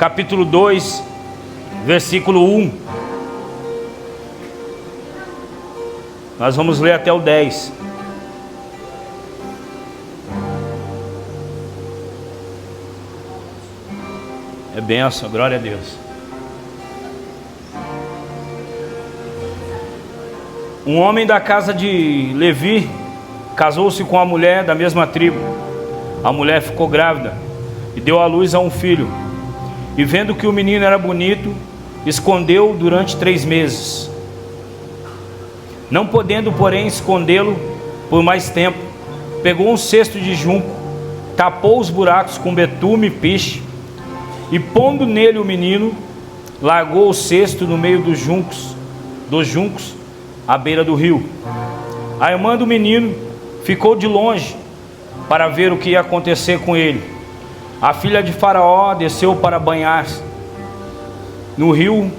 capítulo 2, versículo 1. Nós vamos ler até o 10. É bênção, glória a Deus. Um homem da casa de Levi casou-se com uma mulher da mesma tribo. A mulher ficou grávida e deu à luz a um filho. E vendo que o menino era bonito, escondeu-o durante 3 meses. Não podendo, porém, escondê-lo por mais tempo, pegou um cesto de junco, tapou os buracos com betume e piche, e pondo nele o menino, largou o cesto no meio dos juncos, à beira do rio. A irmã do menino ficou de longe para ver o que ia acontecer com ele. A filha de Faraó desceu para banhar-se no rio,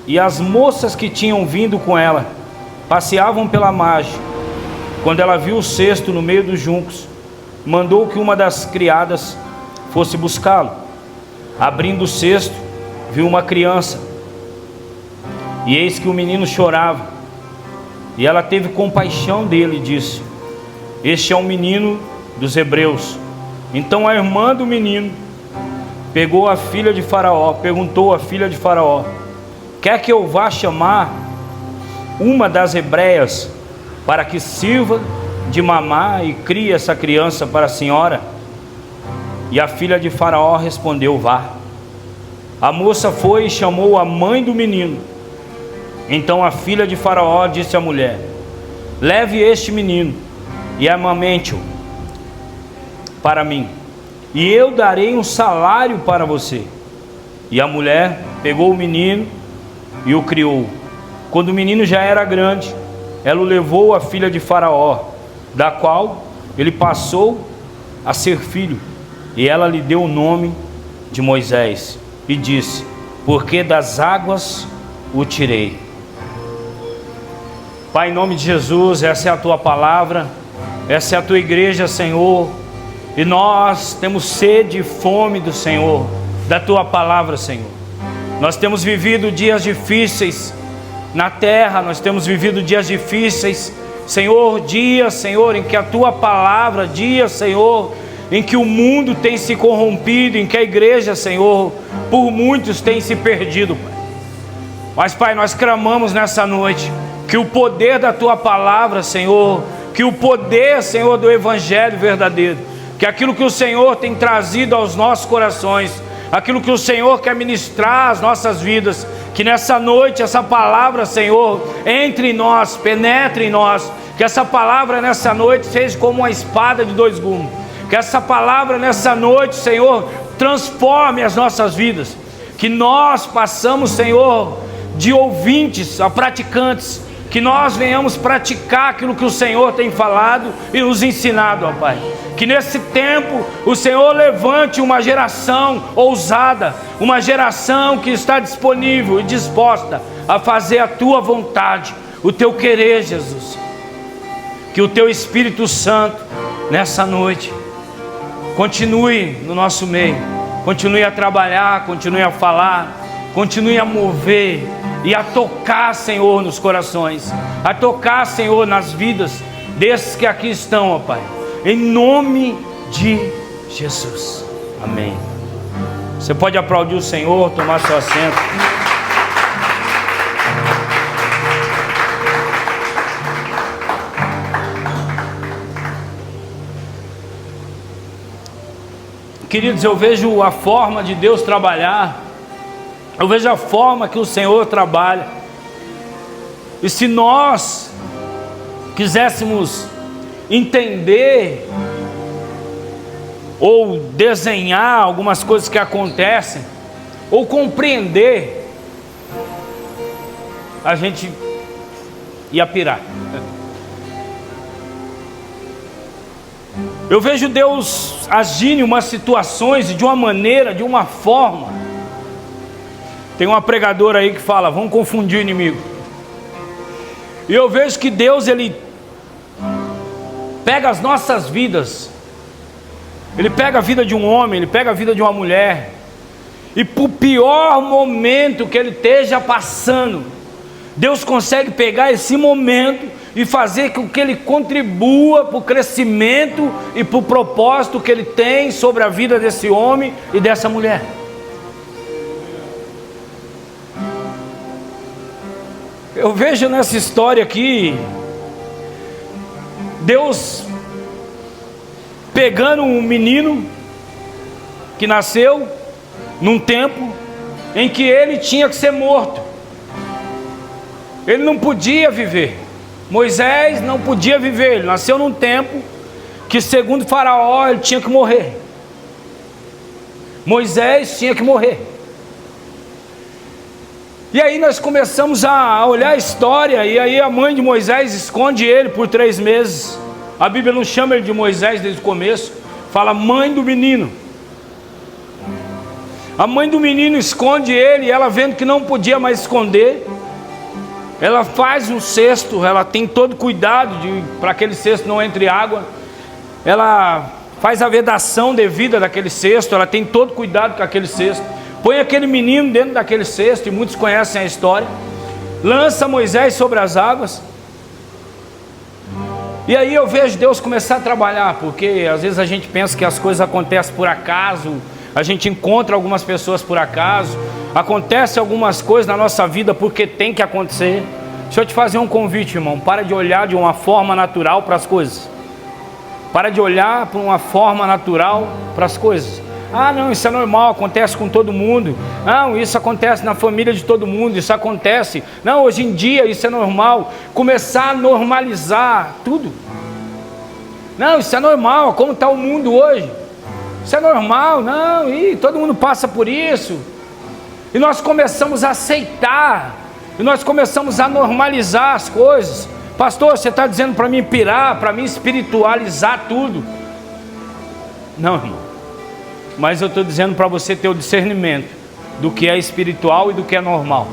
e as moças que tinham vindo com ela passeavam pela margem. Quando ela viu o cesto no meio dos juncos, mandou que uma das criadas fosse buscá-lo. Abrindo o cesto, viu uma criança, e eis que o menino chorava. E ela teve compaixão dele e disse: este é um menino dos hebreus. Então a irmã do menino perguntou à filha de Faraó: quer que eu vá chamar uma das hebreias para que sirva de mamar e crie essa criança para a senhora? E a filha de Faraó respondeu: vá. A moça foi e chamou a mãe do menino. Então a filha de Faraó disse à mulher: leve este menino e amamente-o para mim, e eu darei um salário para você. E a mulher pegou o menino e o criou. Quando o menino já era grande, ela o levou à filha de Faraó, da qual ele passou a ser filho, e ela lhe deu o nome de Moisés, e disse: porque das águas o tirei. Pai, em nome de Jesus, essa é a tua palavra, essa é a tua igreja, Senhor, e nós temos sede e fome do Senhor, da tua palavra, Senhor. Nós temos vivido dias difíceis na terra, nós temos vivido dias difíceis, Senhor, dias, Senhor, em que a tua palavra, dias, Senhor, em que o mundo tem se corrompido, em que a igreja, Senhor, por muitos tem se perdido, Pai. Mas, Pai, nós clamamos nessa noite que o poder da tua palavra, Senhor, que o poder, Senhor, do evangelho verdadeiro, que aquilo que o Senhor tem trazido aos nossos corações, aquilo que o Senhor quer ministrar às nossas vidas, que nessa noite essa palavra, Senhor, entre em nós, penetre em nós, que essa palavra nessa noite seja como uma espada de 2 gumes, que essa palavra nessa noite, Senhor, transforme as nossas vidas, que nós passamos, Senhor, de ouvintes a praticantes, que nós venhamos praticar aquilo que o Senhor tem falado e nos ensinado, ó Pai. Que nesse tempo o Senhor levante uma geração ousada, uma geração que está disponível e disposta a fazer a tua vontade, o teu querer, Jesus. Que o teu Espírito Santo nessa noite continue no nosso meio, continue a trabalhar, continue a falar, continue a mover e a tocar, Senhor, nos corações, a tocar, Senhor, nas vidas desses que aqui estão, ó Pai, em nome de Jesus, amém. Você pode aplaudir o Senhor, tomar seu assento. Queridos, eu vejo a forma de Deus trabalhar, eu vejo a forma que o Senhor trabalha, e se nós quiséssemos entender ou desenhar algumas coisas que acontecem, ou compreender, a gente ia pirar. Eu vejo Deus agir em umas situações de uma maneira, de uma forma. Tem uma pregadora aí que fala: vamos confundir o inimigo. E eu vejo que Deus, Ele pega as nossas vidas, Ele pega a vida de um homem, Ele pega a vida de uma mulher, E por pior momento que ele esteja passando, Deus consegue pegar esse momento e fazer com que ele contribua para o crescimento e para o propósito que ele tem sobre a vida desse homem e dessa mulher. Eu vejo nessa história aqui, Deus pegando um menino que nasceu num tempo em que ele tinha que ser morto. Ele não podia viver. Moisés não podia viver. Ele nasceu num tempo que, segundo Faraó, ele tinha que morrer. Moisés tinha que morrer. E aí nós começamos a olhar a história, e aí a mãe de Moisés esconde ele por 3 meses. A Bíblia não chama ele de Moisés desde o começo, fala mãe do menino. A mãe do menino esconde ele, e ela vendo que não podia mais esconder, ela faz um cesto, ela tem todo cuidado para aquele cesto não entre água, ela faz a vedação devida daquele cesto, ela tem todo cuidado com aquele cesto, põe aquele menino dentro daquele cesto, e muitos conhecem a história, lança Moisés sobre as águas. E aí eu vejo Deus começar a trabalhar, porque às vezes a gente pensa que as coisas acontecem por acaso, a gente encontra algumas pessoas por acaso, acontece algumas coisas na nossa vida porque tem que acontecer. Deixa eu te fazer um convite, irmão, para de olhar de uma forma natural para as coisas. Para de olhar por uma forma natural para as coisas. Ah, não, isso é normal, acontece com todo mundo. Não, isso acontece na família de todo mundo, isso acontece. Não, hoje em dia isso é normal. Começar a normalizar tudo. Não, isso é normal, como está o mundo hoje. Isso é normal, não, e todo mundo passa por isso. E nós começamos a aceitar, e nós começamos a normalizar as coisas. Pastor, você está dizendo para mim pirar, para mim espiritualizar tudo? Não, irmão. Mas eu estou dizendo para você ter o discernimento do que é espiritual e do que é normal.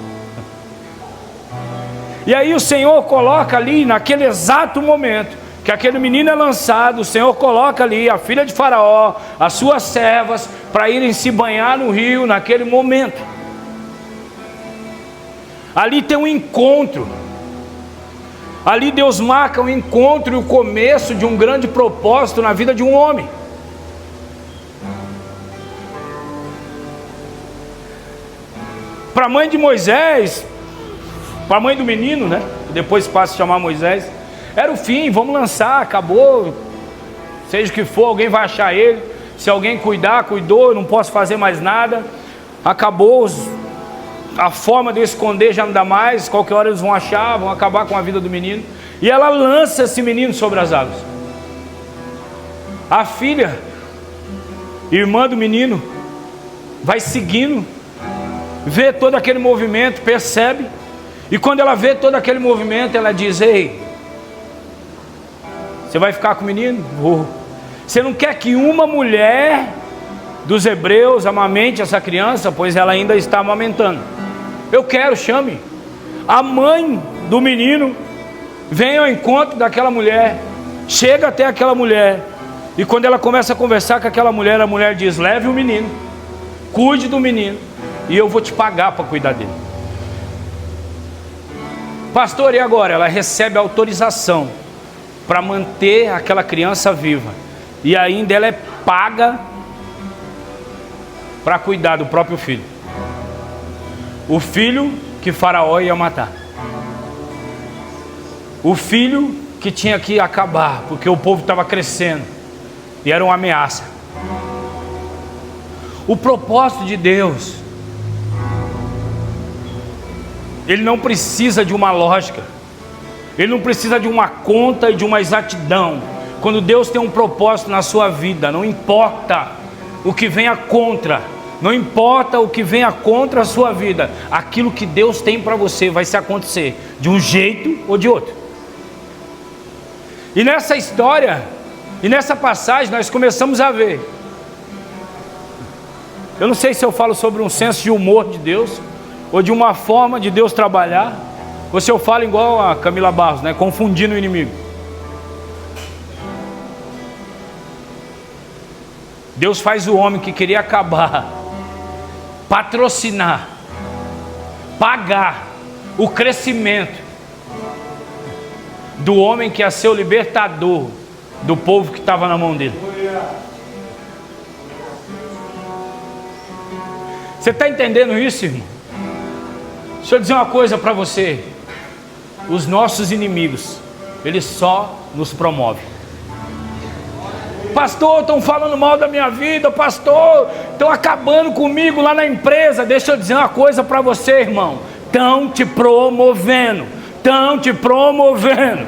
E aí o Senhor coloca ali, naquele exato momento que aquele menino é lançado, o Senhor coloca ali a filha de Faraó, as suas servas, para irem se banhar no rio naquele momento. Ali tem um encontro. Ali Deus marca o encontro e o começo de um grande propósito na vida de um homem. Para a mãe de Moisés, para a mãe do menino, né? Depois passa a chamar Moisés. Era o fim, vamos lançar, acabou. Seja o que for, alguém vai achar ele. Se alguém cuidar, cuidou, não posso fazer mais nada. Acabou, a forma de eu esconder já não dá mais. Qualquer hora eles vão achar, vão acabar com a vida do menino. E ela lança esse menino sobre as águas. A filha, irmã do menino, vai seguindo, vê todo aquele movimento, percebe. E quando ela vê todo aquele movimento, ela diz: ei, você vai ficar com o menino? Vou. Você não quer que uma mulher dos hebreus amamente essa criança? Pois ela ainda está amamentando. Eu quero, chame. A mãe do menino vem ao encontro daquela mulher, chega até aquela mulher, e quando ela começa a conversar com aquela mulher, a mulher diz: leve o menino, cuide do menino, e eu vou te pagar para cuidar dele. Pastor, e agora? Ela recebe autorização para manter aquela criança viva, e ainda ela é paga para cuidar do próprio filho, o filho que Faraó ia matar, o filho que tinha que acabar, porque o povo estava crescendo e era uma ameaça. O propósito de Deus, ele não precisa de uma lógica, ele não precisa de uma conta e de uma exatidão. Quando Deus tem um propósito na sua vida, não importa o que venha contra, não importa o que venha contra a sua vida, aquilo que Deus tem para você vai se acontecer de um jeito ou de outro. E nessa história, e nessa passagem, nós começamos a ver, eu não sei se eu falo sobre um senso de humor de Deus, ou de uma forma de Deus trabalhar, ou se eu falo igual a Camila Barros, né, confundindo o inimigo. Deus faz o homem que queria acabar patrocinar, pagar o crescimento do homem que ia ser o libertador do povo que estava na mão dele. Você está entendendo isso, irmão? Deixa eu dizer uma coisa para você. Os nossos inimigos, eles só nos promovem. Pastor, estão falando mal da minha vida. Pastor, estão acabando comigo lá na empresa. Deixa eu dizer uma coisa para você, irmão. Estão te promovendo. Estão te promovendo.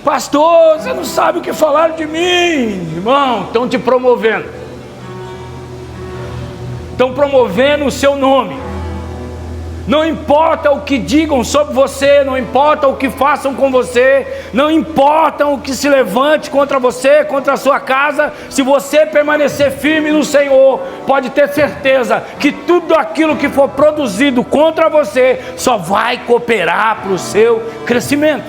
Pastor, você não sabe o que falaram de mim. Irmão, estão te promovendo. Estão promovendo o seu nome. Não importa o que digam sobre você, não importa o que façam com você, não importa o que se levante contra você, contra a sua casa. Se você permanecer firme no Senhor, pode ter certeza que tudo aquilo que for produzido contra você só vai cooperar para o seu crescimento.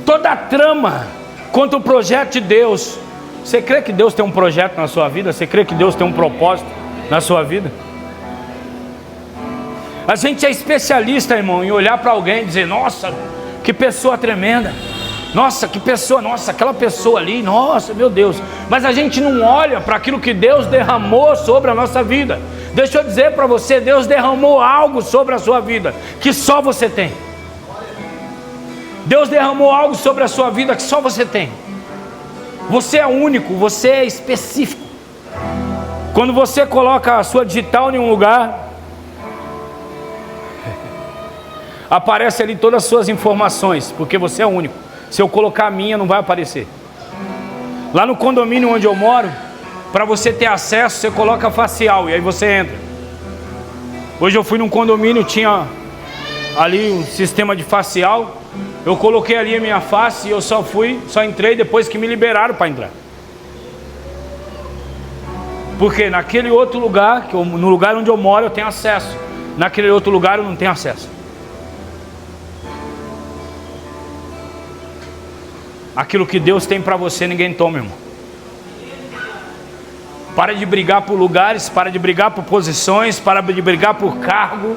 Toda a trama contra o projeto de Deus. Você crê que Deus tem um projeto na sua vida? Você crê que Deus tem um propósito na sua vida? A gente é especialista, irmão, em olhar para alguém e dizer: nossa, que pessoa tremenda. Nossa, que pessoa, nossa, aquela pessoa ali, nossa, meu Deus. Mas a gente não olha para aquilo que Deus derramou sobre a nossa vida. Deixa eu dizer para você, Deus derramou algo sobre a sua vida que só você tem. Deus derramou algo sobre a sua vida que só você tem. Você é único, você é específico. Quando você coloca a sua digital em um lugar, aparece ali todas as suas informações, porque você é único. Se eu colocar a minha, não vai aparecer. Lá no condomínio onde eu moro, para você ter acesso, você coloca facial e aí você entra. Hoje eu fui num condomínio, tinha ali um sistema de facial. Eu coloquei ali a minha face e eu só entrei depois que me liberaram para entrar. Porque naquele outro lugar, no lugar onde eu moro, eu tenho acesso. Naquele outro lugar eu não tenho acesso. Aquilo que Deus tem para você, ninguém toma, irmão. Para de brigar por lugares, para de brigar por posições, para de brigar por cargo.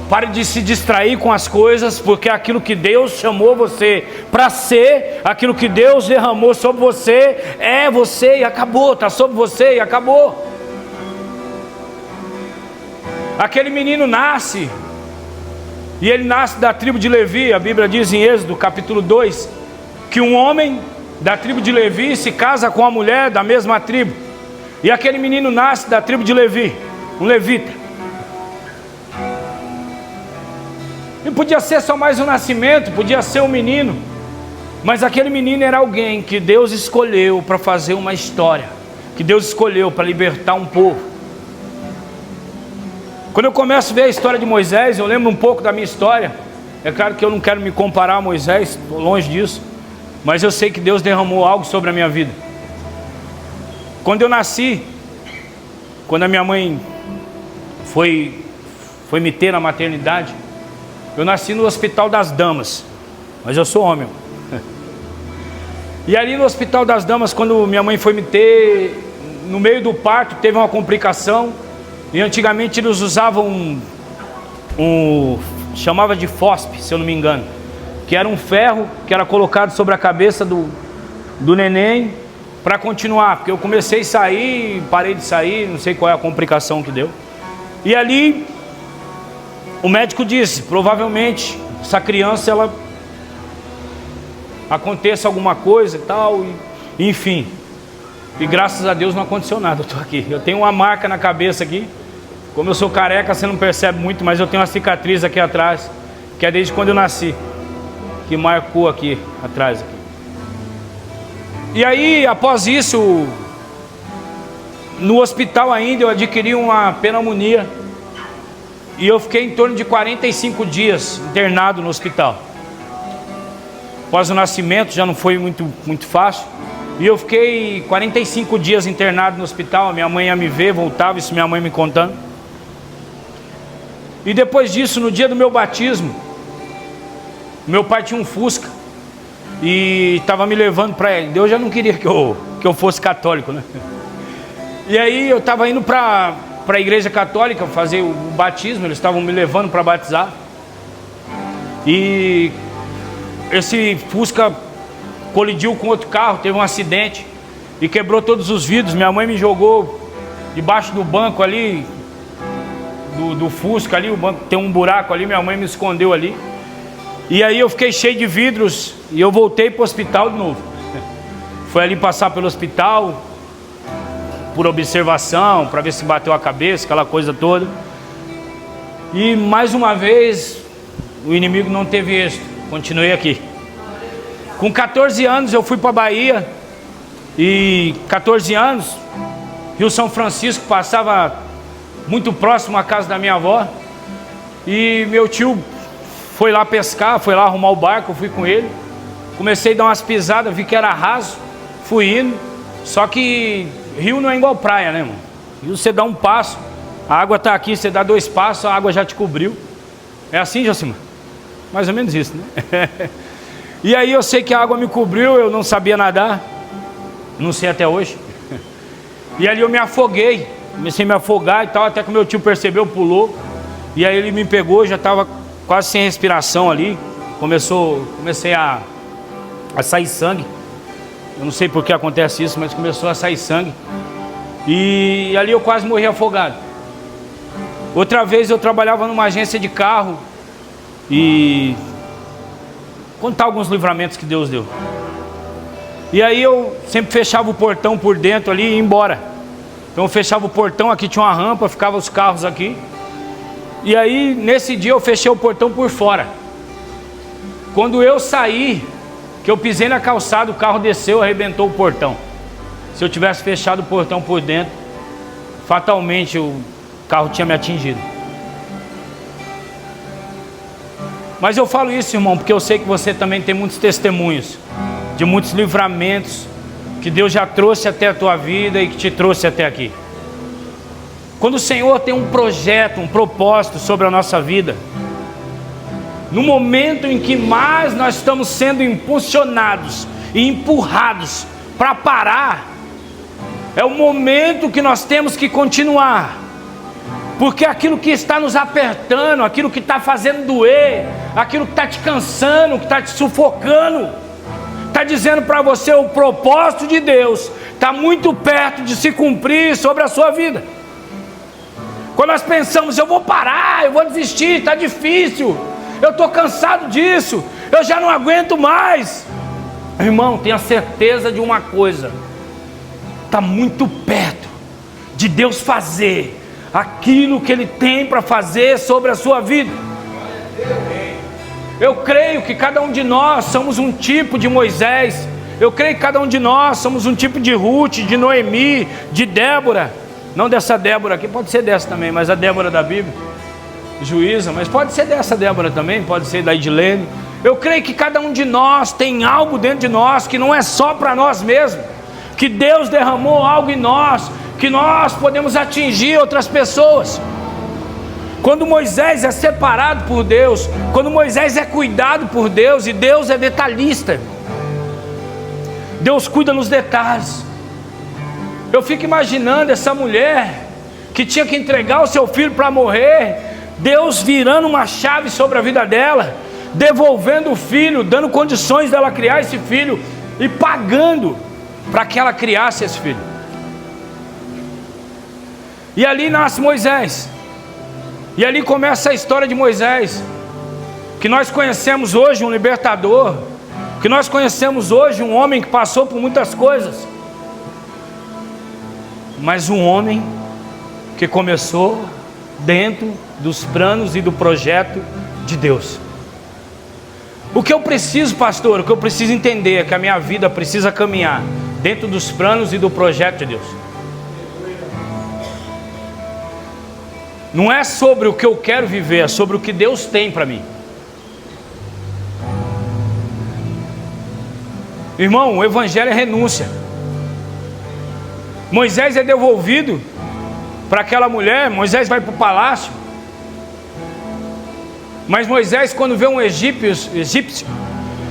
Pare de se distrair com as coisas, porque aquilo que Deus chamou você para ser, aquilo que Deus derramou sobre você, é você e acabou, está sobre você e acabou. Aquele menino nasce, e ele nasce da tribo de Levi. A Bíblia diz em Êxodo capítulo 2, que um homem da tribo de Levi se casa com uma mulher da mesma tribo, e aquele menino nasce da tribo de Levi, um levita. E podia ser só mais um nascimento, podia ser um menino, mas aquele menino era alguém que Deus escolheu para fazer uma história, que Deus escolheu para libertar um povo. Quando eu começo a ver a história de Moisés, eu lembro um pouco da minha história. É claro que eu não quero me comparar a Moisés, estou longe disso, mas eu sei que Deus derramou algo sobre a minha vida. Quando eu nasci, quando a minha mãe foi me ter na maternidade, eu nasci no Hospital das Damas, mas eu sou homem. E ali no Hospital das Damas, quando minha mãe foi me ter, no meio do parto teve uma complicação. E antigamente eles usavam chamava de fóspe, se eu não me engano, que era um ferro que era colocado sobre a cabeça do neném para continuar, porque eu comecei a sair, parei de sair, não sei qual é a complicação que deu. E ali o médico disse: provavelmente essa criança, ela aconteça alguma coisa e tal, e, enfim. E graças a Deus não aconteceu nada, eu estou aqui. Eu tenho uma marca na cabeça aqui. Como eu sou careca, você não percebe muito, mas eu tenho uma cicatriz aqui atrás, que é desde quando eu nasci, que marcou aqui atrás. Aqui. E aí, após isso, no hospital ainda, eu adquiri uma pneumonia. E eu fiquei em torno de 45 dias internado no hospital. Após o nascimento já não foi muito fácil. E eu fiquei 45 dias internado no hospital. A minha mãe ia me ver, voltava, isso minha mãe me contando. E depois disso, no dia do meu batismo, meu pai tinha um Fusca. e estava me levando para... Deus já não queria que eu fosse católico, né? E aí eu estava indo para a igreja católica fazer o batismo, eles estavam me levando para batizar. E esse Fusca colidiu com outro carro, teve um acidente e quebrou todos os vidros. Minha mãe me jogou debaixo do banco ali, do Fusca ali, o banco tem um buraco ali, minha mãe me escondeu ali. E aí eu fiquei cheio de vidros e eu voltei para o hospital de novo. Foi ali passar pelo hospital, por observação, para ver se bateu a cabeça, aquela coisa toda. E mais uma vez, o inimigo não teve êxito, continuei aqui. Com 14 anos eu fui para a Bahia, e 14 anos, Rio São Francisco passava muito próximo à casa da minha avó, e meu tio foi lá pescar, foi lá arrumar o barco, eu fui com ele, comecei a dar umas pisadas, vi que era raso, fui indo, só que rio não é igual praia, né, irmão? Rio você dá um passo, a água está aqui, você dá 2 passos, a água já te cobriu. É assim, Jacima? Mais ou menos isso, né? E aí eu sei que a água me cobriu, eu não sabia nadar, não sei até hoje. E ali eu me afoguei, comecei a me afogar e tal, até que meu tio percebeu, pulou. E aí ele me pegou, já estava quase sem respiração ali. Comecei a sair sangue. Eu não sei por que acontece isso, mas começou a sair sangue. E ali eu quase morri afogado. Outra vez eu trabalhava numa agência de carro e contar alguns livramentos que Deus deu. E aí eu sempre fechava o portão por dentro ali e ia embora. Então eu fechava o portão, aqui tinha uma rampa, ficava os carros aqui. E aí nesse dia eu fechei o portão por fora. Quando eu saí, que eu pisei na calçada, o carro desceu, arrebentou o portão. Se eu tivesse fechado o portão por dentro, fatalmente o carro tinha me atingido. Mas eu falo isso, irmão, porque eu sei que você também tem muitos testemunhos de muitos livramentos que Deus já trouxe até a tua vida e que te trouxe até aqui. Quando o Senhor tem um projeto, um propósito sobre a nossa vida, no momento em que mais nós estamos sendo impulsionados e empurrados para parar, é o momento que nós temos que continuar, porque aquilo que está nos apertando, aquilo que está fazendo doer, aquilo que está te cansando, que está te sufocando, está dizendo para você: o propósito de Deus está muito perto de se cumprir sobre a sua vida. Quando nós pensamos: eu vou parar, eu vou desistir, está difícil, eu estou cansado disso, eu já não aguento mais. Irmão, tenha certeza de uma coisa: está muito perto de Deus fazer aquilo que Ele tem para fazer sobre a sua vida. Eu creio que cada um de nós somos um tipo de Moisés. Eu creio que cada um de nós somos um tipo de Ruth, de Noemi, de Débora. Não dessa Débora aqui, pode ser dessa também, mas a Débora da Bíblia, juíza, mas pode ser dessa Débora também, pode ser da Edilene. Eu creio que cada um de nós tem algo dentro de nós que não é só para nós mesmos, que Deus derramou algo em nós, que nós podemos atingir outras pessoas. Quando Moisés é separado por Deus, quando Moisés é cuidado por Deus, e Deus é detalhista, Deus cuida nos detalhes. Eu fico imaginando essa mulher que tinha que entregar o seu filho para morrer, Deus virando uma chave sobre a vida dela, devolvendo o filho, dando condições dela criar esse filho e pagando para que ela criasse esse filho. E ali nasce Moisés. E ali começa a história de Moisés, que nós conhecemos hoje um libertador, que nós conhecemos hoje um homem que passou por muitas coisas, mas um homem que começou dentro dos planos e do projeto de Deus. O que eu preciso, pastor, o que eu preciso entender é que a minha vida precisa caminhar dentro dos planos e do projeto de Deus. Não é sobre o que eu quero viver, é sobre o que Deus tem para mim. Irmão, o evangelho é renúncia. Moisés é devolvido para aquela mulher, Moisés vai para o palácio. Mas Moisés, quando vê um egípcio,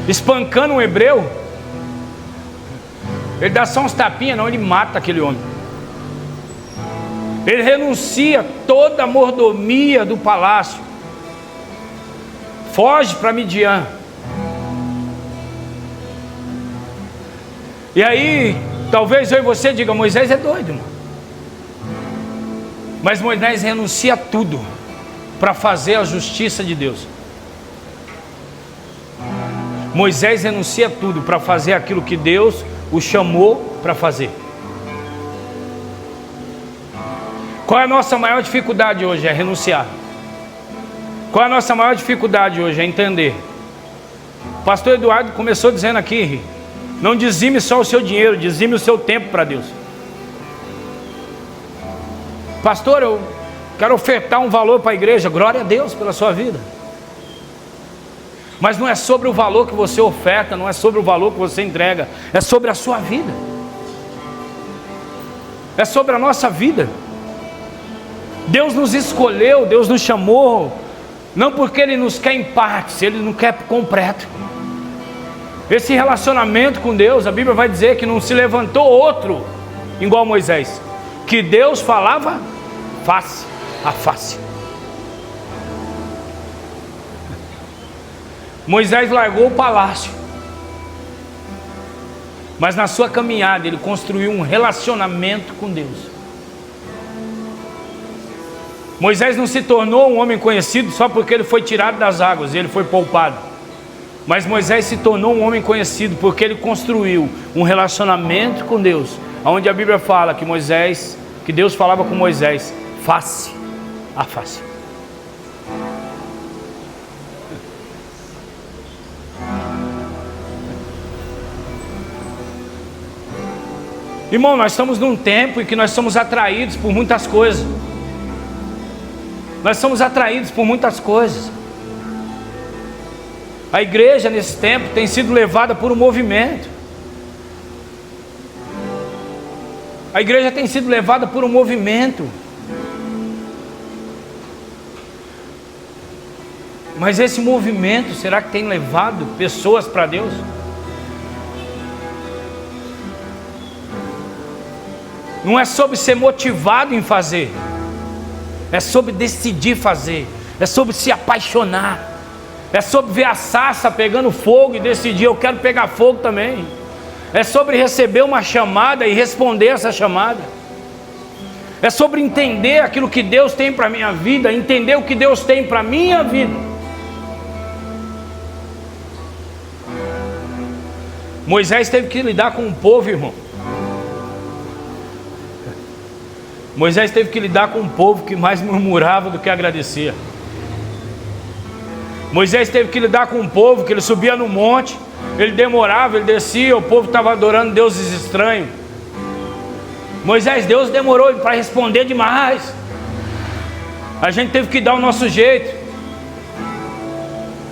espancando um hebreu. Ele dá só uns tapinhas, não, ele mata aquele homem. Ele renuncia toda a mordomia do palácio, foge para Midian. E aí, talvez eu e você diga, Moisés é doido, irmão. Mas Moisés renuncia tudo para fazer a justiça de Deus. Moisés renuncia tudo para fazer aquilo que Deus o chamou para fazer. Qual é a nossa maior dificuldade hoje? É renunciar. Qual é a nossa maior dificuldade hoje? É entender. O pastor Eduardo começou dizendo aqui, não dizime só o seu dinheiro, dizime o seu tempo para Deus. Pastor, eu quero ofertar um valor para a igreja. Glória a Deus pela sua vida. Mas não é sobre o valor que você oferta, não é sobre o valor que você entrega, é sobre a sua vida. É sobre a nossa vida. Deus nos escolheu, Deus nos chamou, não porque Ele nos quer em partes, Ele não quer completo. Esse relacionamento com Deus, a Bíblia vai dizer que não se levantou outro igual a Moisés, que Deus falava face a face. Moisés largou o palácio, mas na sua caminhada ele construiu um relacionamento com Deus. Moisés não se tornou um homem conhecido só porque ele foi tirado das águas e ele foi poupado. Mas Moisés se tornou um homem conhecido porque ele construiu um relacionamento com Deus, onde a Bíblia fala que Deus falava com Moisés face a face. Irmão, nós estamos num tempo em que nós somos atraídos por muitas coisas. Nós somos atraídos por muitas coisas. A igreja nesse tempo tem sido levada por um movimento. A igreja tem sido levada por um movimento. Mas esse movimento, será que tem levado pessoas para Deus? Não é sobre ser motivado em fazer, é sobre decidir fazer, é sobre se apaixonar, é sobre ver a sarça pegando fogo e decidir, eu quero pegar fogo também. É sobre receber uma chamada e responder essa chamada. É sobre entender aquilo que Deus tem para a minha vida, entender o que Deus tem para a minha vida. Moisés teve que lidar com o povo, irmão. Moisés teve que lidar com um povo que mais murmurava do que agradecia. Moisés teve que lidar com um povo que ele subia no monte, ele demorava, ele descia, o povo estava adorando deuses estranhos. Deus demorou para responder demais. A gente teve que dar o nosso jeito.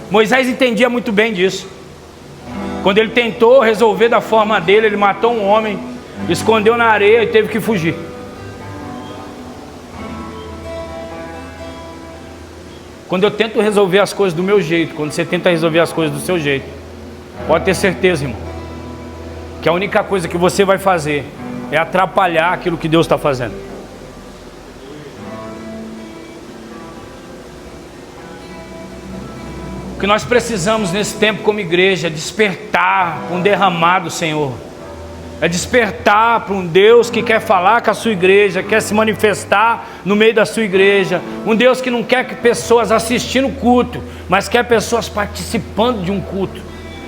Moisés entendia muito bem disso. Quando ele tentou resolver da forma dele, ele matou um homem, escondeu na areia e teve que fugir. Quando eu tento resolver as coisas do meu jeito, quando você tenta resolver as coisas do seu jeito, pode ter certeza, irmão, que a única coisa que você vai fazer é atrapalhar aquilo que Deus está fazendo. O que nós precisamos nesse tempo como igreja é despertar um derramar do Senhor. É despertar para um Deus que quer falar com a sua igreja, quer se manifestar no meio da sua igreja. Um Deus que não quer que pessoas assistindo o culto, mas quer pessoas participando de um culto,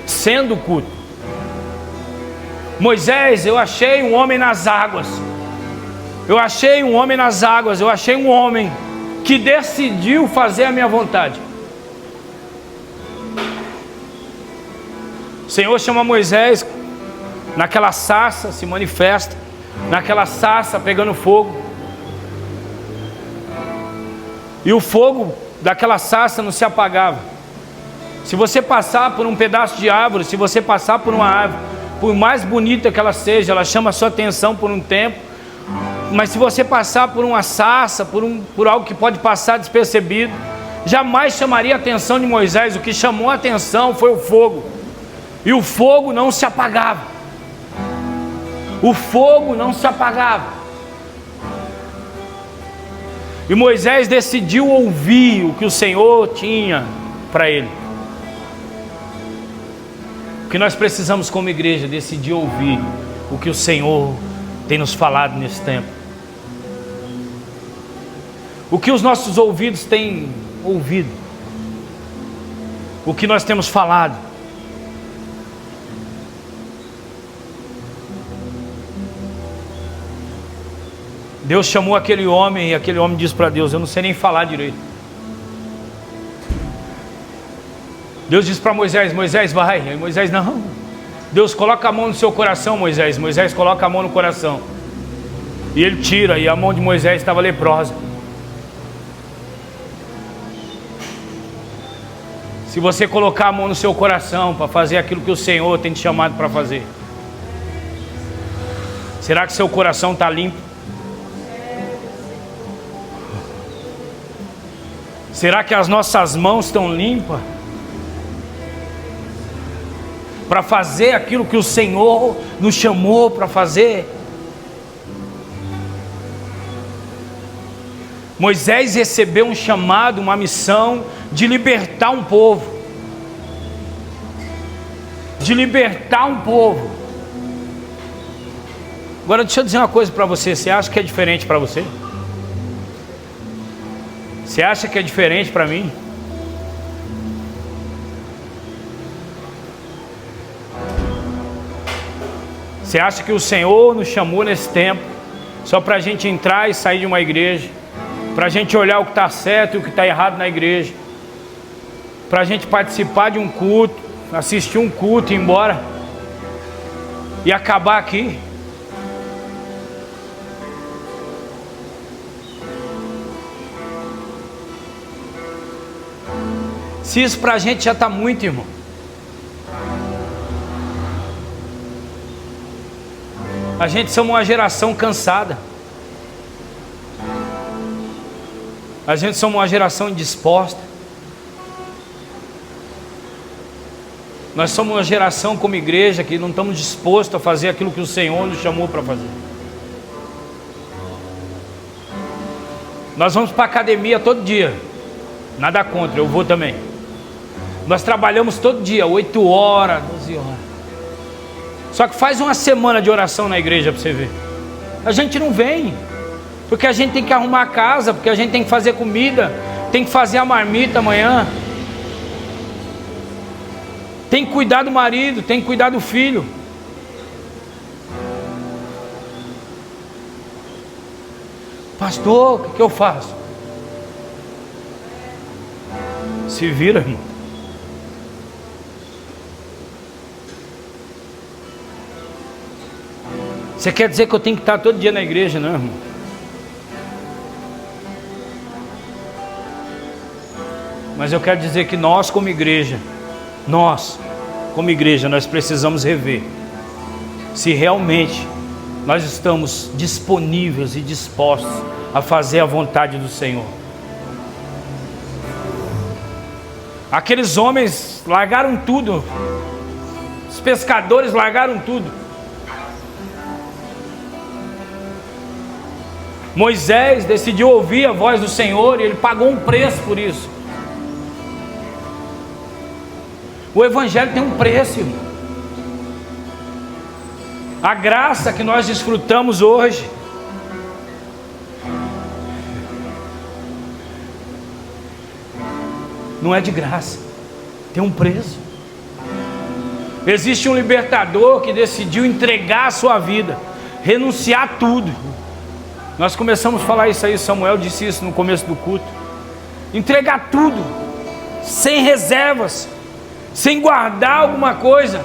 sendo o culto. Moisés, eu achei um homem nas águas. Eu achei um homem nas águas. Eu achei um homem que decidiu fazer a minha vontade. O Senhor chama Moisés. Naquela sarça se manifesta, naquela sarça pegando fogo. E o fogo daquela sarça não se apagava. Se você passar por um pedaço de árvore, se você passar por uma árvore, por mais bonita que ela seja, ela chama a sua atenção por um tempo. Mas se você passar por uma sarça, por algo que pode passar despercebido, jamais chamaria a atenção de Moisés. O que chamou a atenção foi o fogo. E o fogo não se apagava. O fogo não se apagava. E Moisés decidiu ouvir o que o Senhor tinha para ele. O que nós precisamos como igreja, decidir ouvir o que o Senhor tem nos falado nesse tempo. O que os nossos ouvidos têm ouvido. O que nós temos falado. Deus chamou aquele homem e aquele homem disse para Deus: eu não sei nem falar direito. Deus disse para Moisés: Moisés, vai. Aí Moisés: não. Deus, coloca a mão no seu coração, Moisés. Moisés coloca a mão no coração. E ele tira, e a mão de Moisés estava leprosa. Se você colocar a mão no seu coração para fazer aquilo que o Senhor tem te chamado para fazer, será que seu coração está limpo? Será que as nossas mãos estão limpas para fazer aquilo que o Senhor nos chamou para fazer? Moisés recebeu um chamado, uma missão de libertar um povo. De libertar um povo. Agora deixa eu dizer uma coisa para você. Você acha que é diferente para você? Você acha que é diferente para mim? Você acha que o Senhor nos chamou nesse tempo só para a gente entrar e sair de uma igreja, para a gente olhar o que está certo e o que está errado na igreja, para a gente participar de um culto, assistir um culto e ir embora e acabar aqui? Se isso para a gente já está muito, irmão. A gente somos uma geração cansada. A gente somos uma geração indisposta. Nós somos uma geração como igreja que não estamos dispostos a fazer aquilo que o Senhor nos chamou para fazer. Nós vamos para a academia todo dia. Nada contra, eu vou também. Nós trabalhamos todo dia, 8 horas, 12 horas. Só que faz uma semana de oração na igreja para você ver. A gente não vem, porque a gente tem que arrumar a casa, porque a gente tem que fazer comida, tem que fazer a marmita amanhã, tem que cuidar do marido, tem que cuidar do filho. Pastor, o que eu faço? Se vira, irmão. Você quer dizer que eu tenho que estar todo dia na igreja, não, irmão? Mas eu quero dizer que nós como igreja, nós precisamos rever se realmente nós estamos disponíveis e dispostos a fazer a vontade do Senhor. Aqueles homens largaram tudo, os pescadores largaram tudo. Moisés decidiu ouvir a voz do Senhor e ele pagou um preço por isso. O Evangelho tem um preço, irmão. A graça que nós desfrutamos hoje não é de graça, tem um preço. Existe um libertador que decidiu entregar a sua vida, renunciar a tudo. Nós começamos a falar isso aí, Samuel disse isso no começo do culto. Entregar tudo, sem reservas, sem guardar alguma coisa,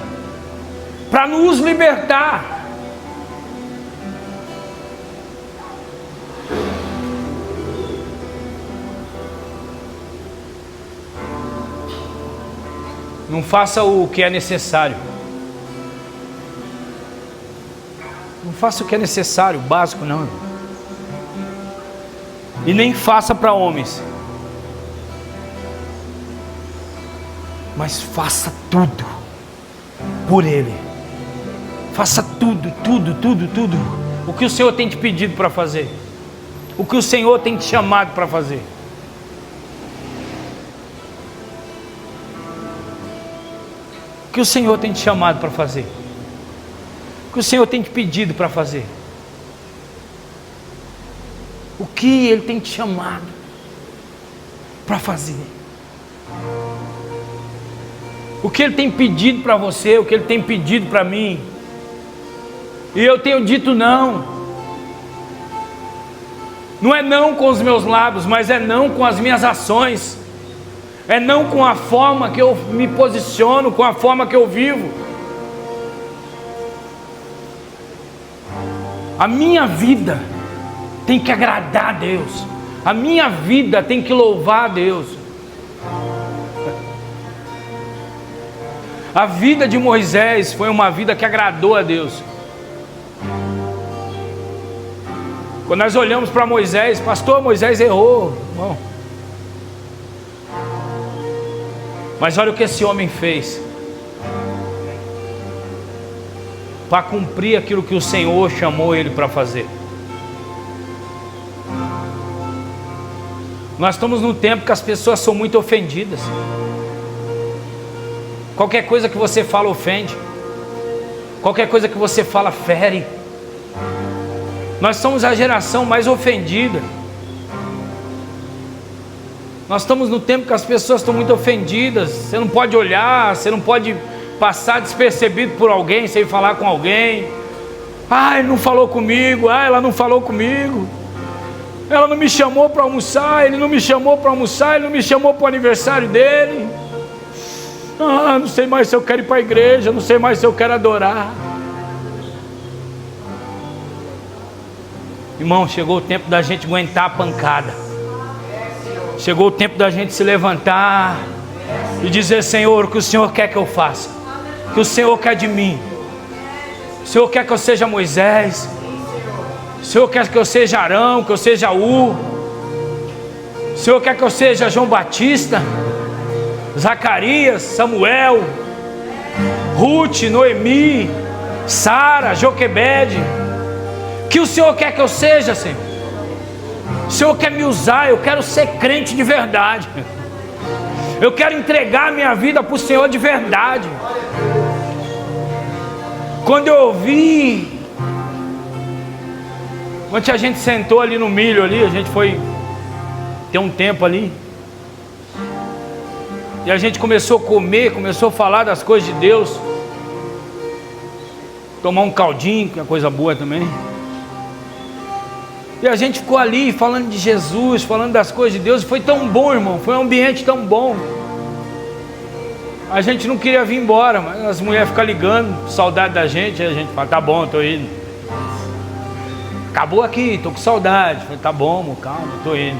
para nos libertar. Não faça o que é necessário. Não faça o que é necessário, básico não. E nem faça para homens. Mas faça tudo por Ele. Faça tudo, tudo, tudo, tudo o que o Senhor tem te pedido para fazer, o que o Senhor tem te chamado para fazer. O que o Senhor tem te chamado para fazer, o que o Senhor tem te pedido para fazer, o que Ele tem te chamado para fazer, o que Ele tem pedido para você, o que Ele tem pedido para mim. E eu tenho dito não. Não é não com os meus lábios, mas é não com as minhas ações. É não com a forma que eu me posiciono, com a forma que eu vivo. A minha vida tem que agradar a Deus. A minha vida tem que louvar a Deus. A vida de Moisés foi uma vida que agradou a Deus. Quando nós olhamos para Moisés, pastor, Moisés errou, irmão. Mas olha o que esse homem fez para cumprir aquilo que o Senhor chamou ele para fazer. Nós estamos num tempo que as pessoas são muito ofendidas. Qualquer coisa que você fala ofende. Qualquer coisa que você fala fere. Nós somos a geração mais ofendida. Nós estamos no tempo que as pessoas estão muito ofendidas. Você não pode olhar, você não pode passar despercebido por alguém sem falar com alguém. Ah, ele não falou comigo. Ah, ela não falou comigo. Ela não me chamou para almoçar. Ele não me chamou para almoçar. Ele não me chamou para o aniversário dele. Ah, não sei mais se eu quero ir para a igreja. Não sei mais se eu quero adorar. Irmão, chegou o tempo da gente aguentar a pancada. Chegou o tempo da gente se levantar e dizer: Senhor, o que o Senhor quer que eu faça? O que o Senhor quer de mim? O Senhor quer que eu seja Moisés? O Senhor quer que eu seja Arão, que eu seja U? O Senhor quer que eu seja João Batista, Zacarias, Samuel, Ruth, Noemi, Sara, Joquebede? Que o Senhor quer que eu seja, Senhor? O Senhor quer me usar, eu quero ser crente de verdade. Eu quero entregar minha vida para o Senhor de verdade. Quando eu ouvi, quando a gente sentou ali no milho ali, a gente foi ter um tempo ali, e a gente começou a comer, começou a falar das coisas de Deus, tomar um caldinho, que é coisa boa também. E a gente ficou ali falando de Jesus, falando das coisas de Deus. E foi tão bom, irmão, foi um ambiente tão bom. A gente não queria vir embora, mas as mulheres ficam ligando, saudade da gente. Aí a gente fala: tá bom, tô indo. Acabou aqui, tô com saudade. Falei: tá bom, amor, calma, tô indo.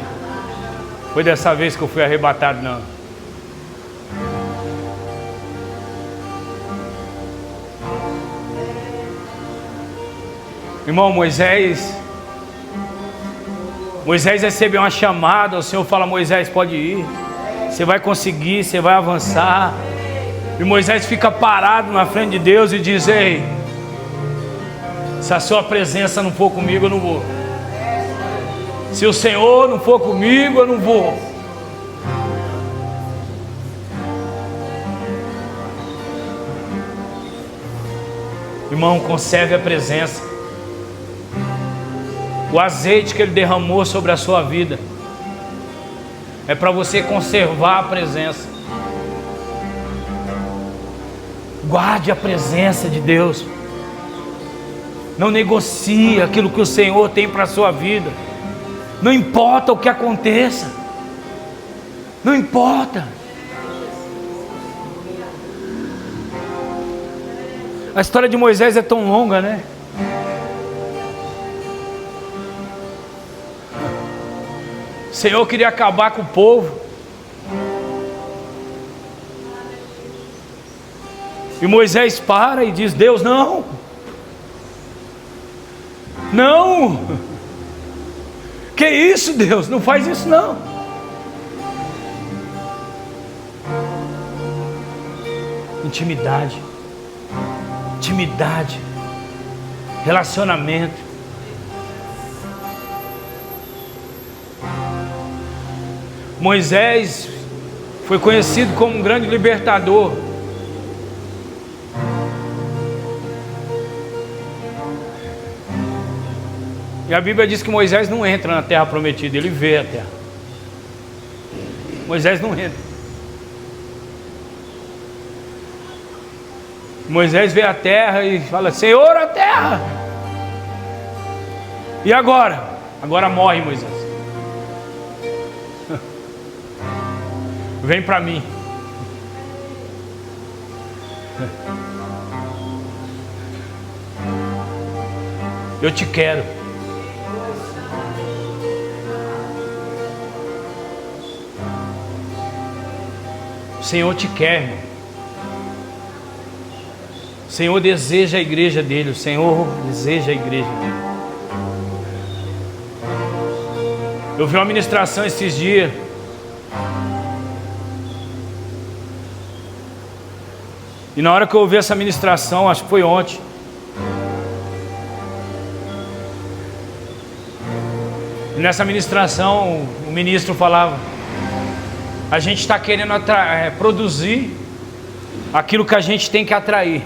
Foi dessa vez que eu fui arrebatado, não. Irmão, Moisés recebeu uma chamada. O Senhor fala: Moisés, pode ir, você vai conseguir, você vai avançar. E Moisés fica parado na frente de Deus e diz: ei, se a sua presença não for comigo, eu não vou. Se o Senhor não for comigo, eu não vou. Irmão, conserve a presença. O azeite que Ele derramou sobre a sua vida é para você conservar a presença. Guarde a presença de Deus. Não negocie aquilo que o Senhor tem para a sua vida. Não importa o que aconteça. Não importa. A história de Moisés é tão longa, né? O Senhor queria acabar com o povo. E Moisés para e diz: Deus, não. Não. Que isso, Deus? Não faz isso não. Intimidade. intimidade, relacionamento. Moisés foi conhecido como um grande libertador. E a Bíblia diz que Moisés não entra na terra prometida, ele vê a terra. Moisés não entra. Moisés vê a terra e fala: Senhor, a terra! E agora? Agora morre Moisés. Vem para mim. Eu te quero. O Senhor te quer, irmão. O Senhor deseja a igreja dele. O Senhor deseja a igreja dele. Eu vi uma ministração esses dias. E na hora que eu ouvi essa ministração, acho que foi ontem, e nessa ministração o ministro falava: a gente está querendo produzir aquilo que a gente tem que atrair.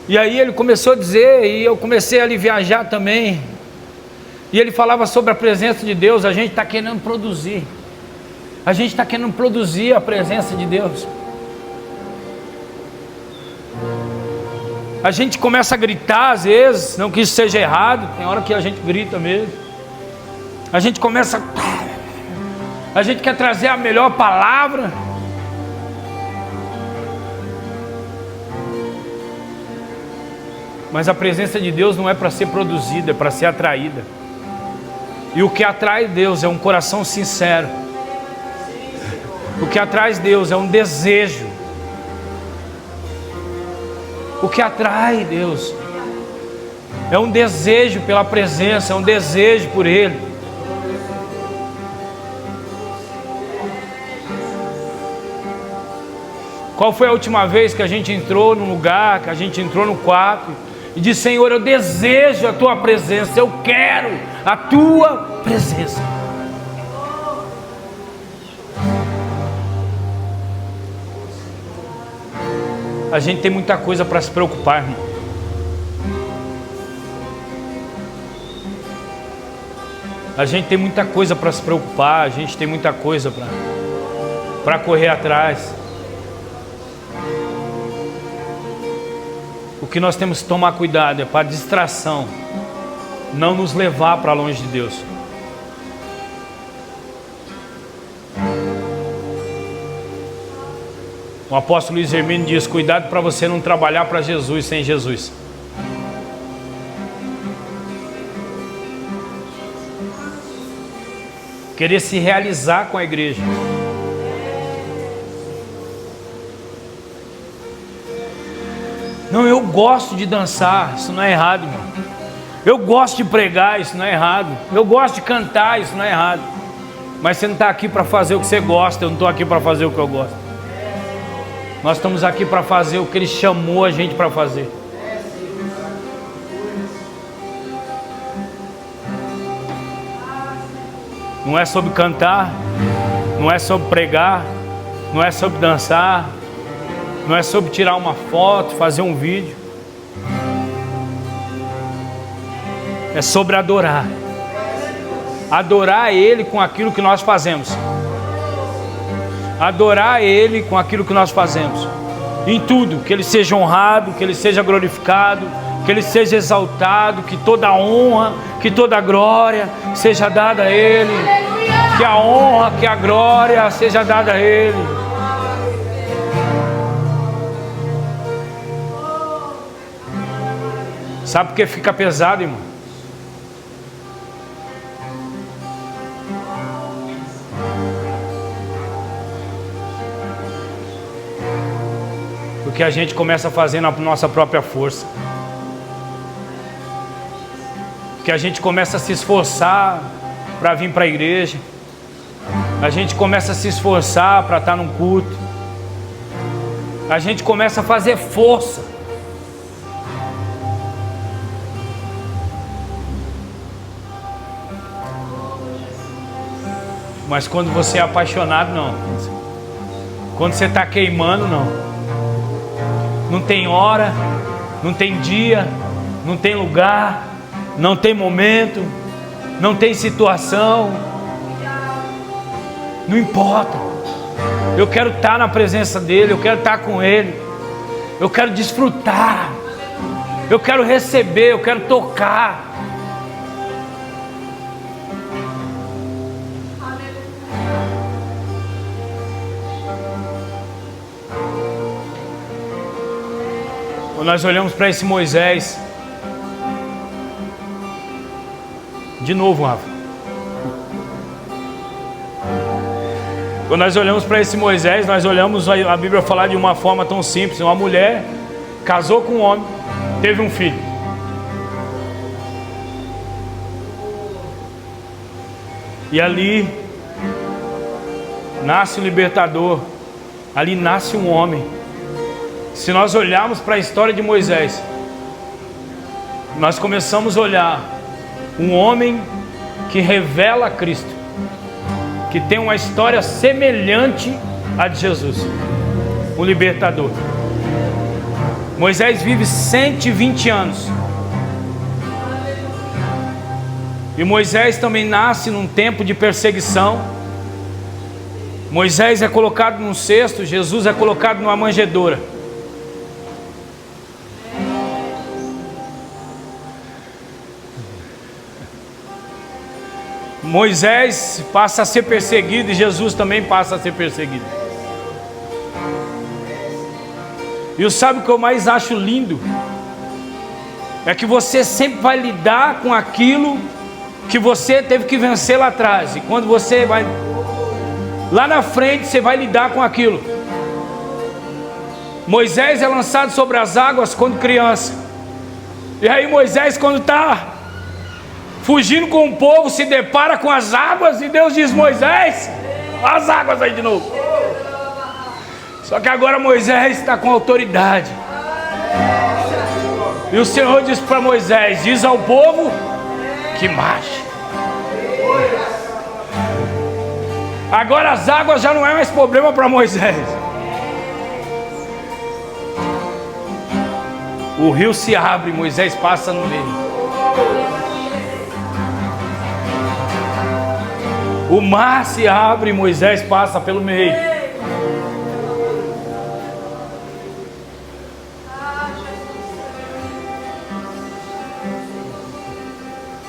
E aí ele começou a dizer, e eu comecei a viajar também, e ele falava sobre a presença de Deus. A gente está querendo produzir. A gente está querendo produzir a presença de Deus. A gente começa a gritar às vezes, não que isso seja errado, tem hora que a gente grita mesmo. A gente começa, a gente quer trazer a melhor palavra. Mas a presença de Deus não é para ser produzida, é para ser atraída. E o que atrai Deus é um coração sincero. O que atrai Deus é um desejo. O que atrai Deus é um desejo pela presença, é um desejo por Ele. Qual foi a última vez que a gente entrou num lugar, que a gente entrou no quarto e disse: Senhor, eu desejo a Tua presença, eu quero a Tua presença. A gente tem muita coisa para se preocupar, irmão. A gente tem muita coisa para se preocupar, a gente tem muita coisa para correr atrás. O que nós temos que tomar cuidado é para a distração não nos levar para longe de Deus. O apóstolo Luiz Hermínio diz: cuidado para você não trabalhar para Jesus sem Jesus. Querer se realizar com a igreja. Não, eu gosto de dançar, isso não é errado, irmão. Eu gosto de pregar, isso não é errado. Eu gosto de cantar, isso não é errado. Mas você não está aqui para fazer o que você gosta, eu não estou aqui para fazer o que eu gosto. Nós estamos aqui para fazer o que Ele chamou a gente para fazer. Não é sobre cantar, não é sobre pregar, não é sobre dançar, não é sobre tirar uma foto, fazer um vídeo. É sobre adorar. Adorar Ele com aquilo que nós fazemos. Adorar Ele com aquilo que nós fazemos. Em tudo, que Ele seja honrado, que Ele seja glorificado, que Ele seja exaltado, que toda honra, que toda glória seja dada a Ele. Que a honra, que a glória seja dada a Ele. Sabe por que fica pesado, irmão? Porque a gente começa a fazer na nossa própria força. Porque a gente começa a se esforçar para vir para a igreja. A gente começa a se esforçar para estar num culto. a gente começa a fazer força. Mas quando você é apaixonado, não. Quando você está queimando, não. Não tem hora, não tem dia, não tem lugar, não tem momento, não tem situação. Não importa. Eu quero estar na presença dele, eu quero estar com ele. Eu quero desfrutar. Eu quero receber, eu quero tocar. Quando nós olhamos para esse Moisés, de novo, Rafa. Quando nós olhamos para esse Moisés, nós olhamos a Bíblia falar de uma forma tão simples. Uma mulher casou com um homem, teve um filho. E ali nasce o libertador, ali nasce um homem. Se nós olharmos para a história de Moisés, nós começamos a olhar um homem que revela Cristo, que tem uma história semelhante à de Jesus, o libertador. Moisés vive 120 anos. E Moisés também nasce num tempo de perseguição. Moisés é colocado num cesto, Jesus é colocado numa manjedoura. Moisés passa a ser perseguido e Jesus também passa a ser perseguido. E sabe o que eu mais acho lindo? É que você sempre vai lidar com aquilo que você teve que vencer lá atrás. E quando você vai lá na frente, você vai lidar com aquilo. Moisés é lançado sobre as águas quando criança. E aí Moisés, quando está fugindo com o povo, se depara com as águas e Deus diz: Moisés, as águas aí de novo. Só que agora Moisés está com autoridade. E o Senhor diz para Moisés: diz ao povo que marche. Agora as águas já não é mais problema para Moisés. O rio se abre, Moisés passa no meio. O mar se abre, Moisés passa pelo meio.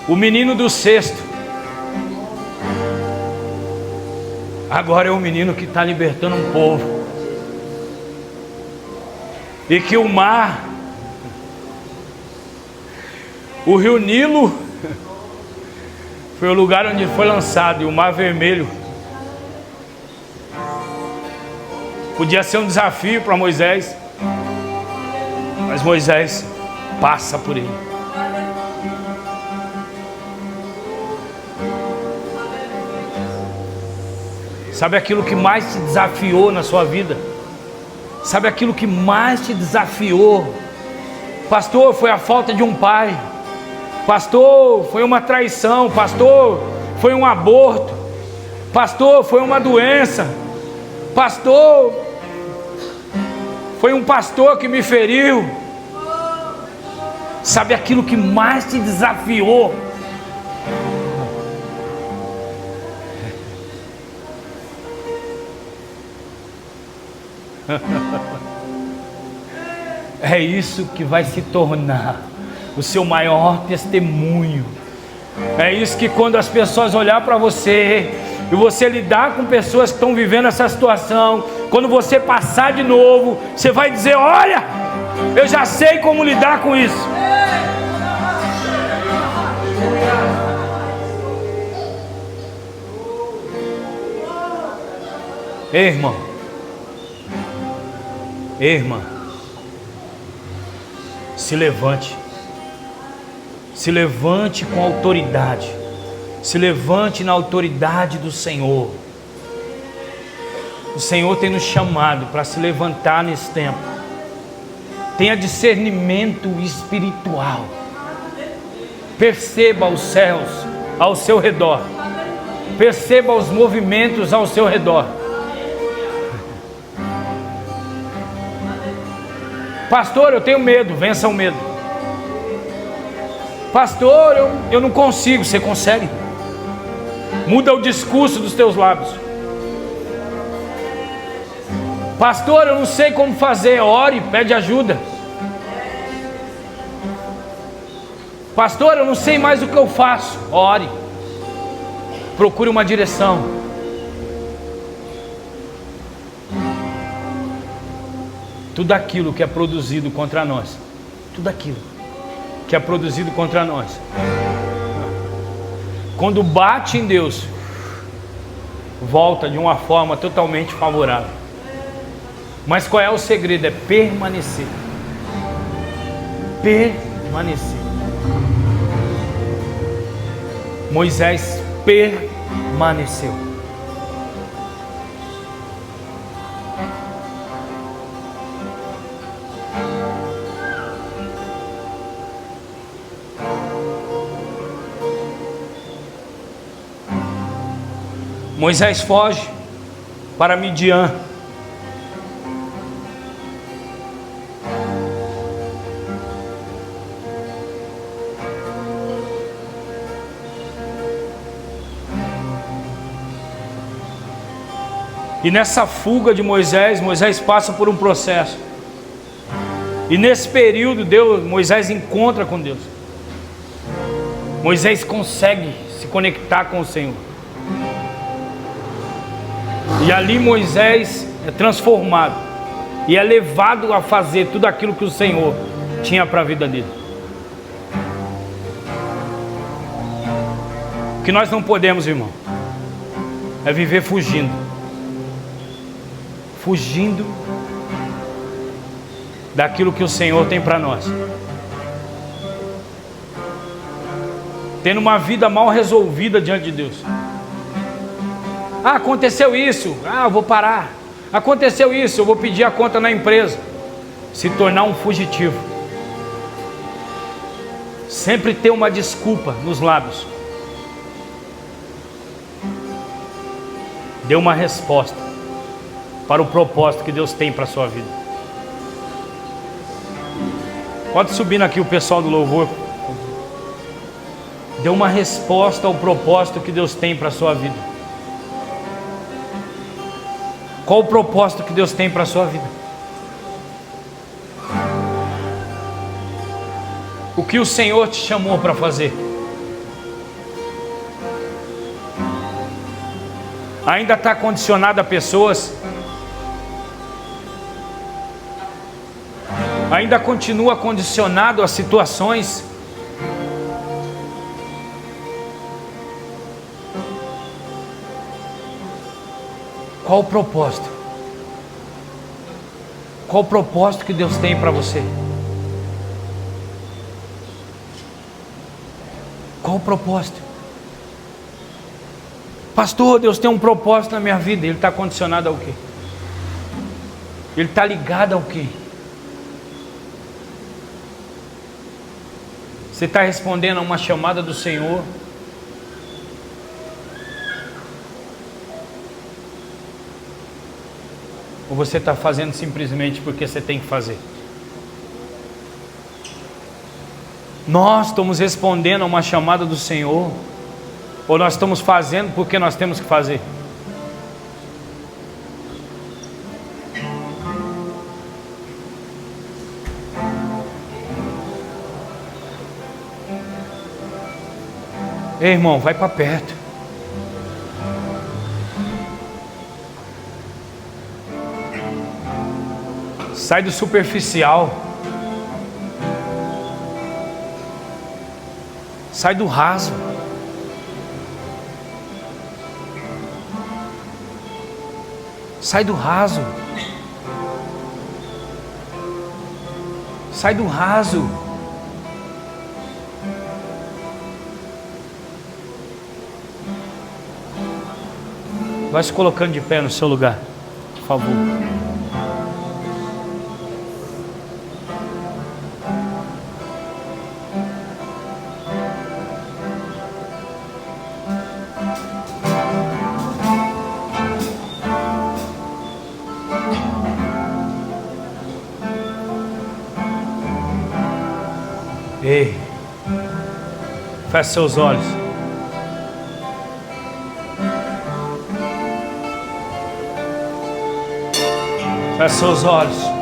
O menino do cesto agora é o menino que está libertando um povo. E que o mar, o rio Nilo, foi o lugar onde foi lançado. E o Mar Vermelho podia ser um desafio para Moisés, mas Moisés passa por ele. Sabe aquilo que mais te desafiou na sua vida? Sabe aquilo que mais te desafiou? Pastor, foi a falta de um pai. Pastor, foi uma traição. Pastor, foi um aborto. Pastor, foi uma doença. Pastor, foi um pastor que me feriu. Sabe aquilo que mais te desafiou? É isso que vai se tornar o seu maior testemunho. É isso que, quando as pessoas olhar para você e você lidar com pessoas que estão vivendo essa situação, quando você passar de novo, você vai dizer: olha, eu já sei como lidar com isso. Ei, irmão, ei, irmã, se levante. Se levante com autoridade. Se levante na autoridade do Senhor. O Senhor tem nos chamado para se levantar nesse tempo. Tenha discernimento espiritual. Perceba os céus ao seu redor. Perceba os movimentos ao seu redor. Pastor, eu tenho medo. Vença o medo. Pastor, eu não consigo. Você consegue. Muda o discurso dos teus lábios. Pastor, eu não sei como fazer. Ore, pede ajuda. Pastor, eu não sei mais o que eu faço. Ore. Procure uma direção. Tudo aquilo que é produzido contra nós, tudo aquilo que é produzido contra nós, quando bate em Deus, volta de uma forma totalmente favorável. Mas qual é o segredo? É permanecer. Permanecer. Moisés permaneceu. Moisés foge para Midian. E nessa fuga de Moisés, Moisés passa por um processo. E nesse período, Moisés encontra com Deus. Moisés consegue se conectar com o Senhor. E ali Moisés é transformado. E é levado a fazer tudo aquilo que o Senhor tinha para a vida dele. O que nós não podemos, irmão, é viver fugindo. Fugindo daquilo que o Senhor tem para nós. Tendo uma vida mal resolvida diante de Deus. Ah, aconteceu isso. Ah, eu vou parar. Aconteceu isso, eu vou pedir a conta na empresa. Se tornar um fugitivo. Sempre ter uma desculpa nos lábios. Dê uma resposta para o propósito que Deus tem para a sua vida. Pode subir aqui o pessoal do louvor. Dê uma resposta ao propósito que Deus tem para a sua vida. Qual o propósito que Deus tem para a sua vida? O que o Senhor te chamou para fazer? Ainda está condicionado a pessoas? Ainda continua condicionado a situações? Qual o propósito? Qual o propósito que Deus tem para você? Qual o propósito? Pastor, Deus tem um propósito na minha vida. Ele está condicionado ao quê? Ele está ligado ao quê? Você está respondendo a uma chamada do Senhor? Ou você está fazendo simplesmente porque você tem que fazer? Nós estamos respondendo a uma chamada do Senhor? Ou nós estamos fazendo porque nós temos que fazer? Ei, irmão, vai para perto. Sai do superficial. Sai do raso. Sai do raso. Sai do raso. Vai se colocando de pé no seu lugar. favor. Ei, feche seus olhos. Feche seus olhos.